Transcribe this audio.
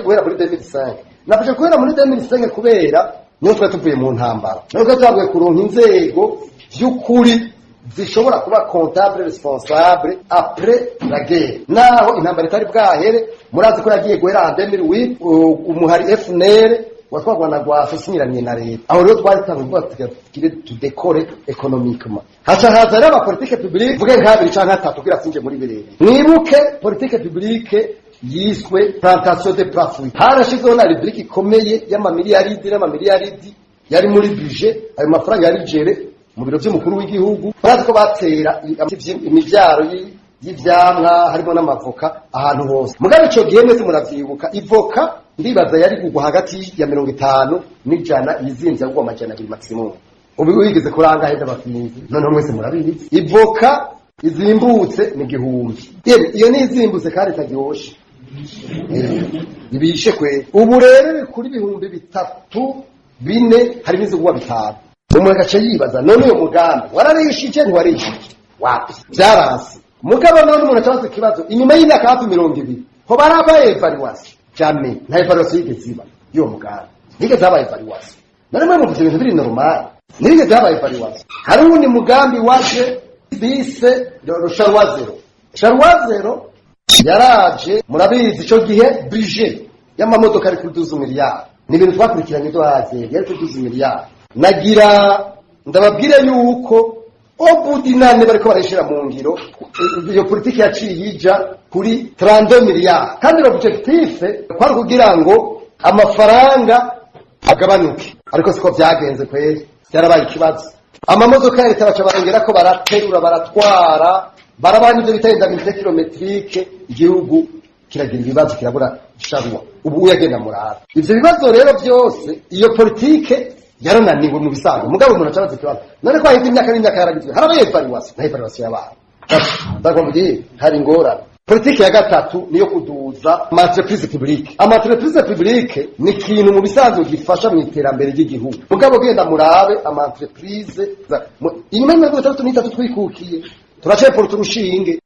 guhera muri 2005 nafashe guhera muri 2005 kubera niyo twari tuvuye mu ntambara nubwo twavuye kuronka inzego by'ukuri zishobora kuba comptable responsable après la guerre naho intambara itari bwahere murazi ko yagiye guhera en 2008 umuhari FNL watwagwa na Rwasa sinyiranye na leta aho rero twari tanguye tukire tudekore economiquement haza rero aba politique publique vuge nkabiri canke atatu kugira sinje muri birere mwibuke politique publique yiswe plantation de plafouille harashizeho na rubrique ikomeye y'amamiliyaridi yari muri budget ayo mafaranga yari gere mu biro by'umukuru w'igihugu barazi ko batera imivyaro y'ivyamwa harimo n'amavoka ahantu hose mugabe ico gihe mwese muravyibuka ivoka ndibaza yari kugwa hagati ya 50 n'ijana yizinze kugwa amajana 2 maximum ubu wigeze kuranga henda bafinzi none mwese murabizi ivoka izimbutse ni gihumbi iyo ni izimbutse kandi tagyoshe ibishe kwe ubu rero kuri ibihumbi 3 4 hari n'izugwa 5 umuntu agace yibaza none uyo mugambi wararishije ntiwarishije wapi byaranse mugabo none umuntu atabaza ikibazo inyuma y'imyaka hafi 200 ho barabaye evaluation jamais nta evaluation yigeze yo mugambi nigeze habaye evaluation none mwe muvuze ibintu biri normal nigeze habaye evaluation hari undi mugambi waje bise Charwa zero yaraje murabizi ico gihe budget y'amamodoka ari kuri 12 miliyari ni ibintu twakurikiranye do haze yari kuri 12 miliyari nagira ndababwire yuko obudinane bariko barashira mu ngiro iyo politiki yaciye yija kuri 32 miliyari kandi l'objectif kwari kugira ngo amafaranga agabanuke ariko siko byagenze kweri byarabaye ikibazo amamodoka leta baca barengera ko baraterura baratwara barabana ivyo bita indemnité kilometrique igihugu kiragira ibibazo kirabura Charwa ubu yagenda murara ivyo bibazo rero byose iyo politike yarananiwe mu bisanzwe mugabo umuntu acabaza ikibazo none ko ahita imyaka n'imyaka yaragizwe harabaye evaluation y'abantu ndakomeye hari ingorane politike ya gatatu niyo kuduza entreprise publique ni kintu mu bisanzwe gifasha mu iterambere ry'igihugu mugabo genda murabe entreprise inyuma y'imyaka 3 n'itatu twikukiye turacaye por turushinge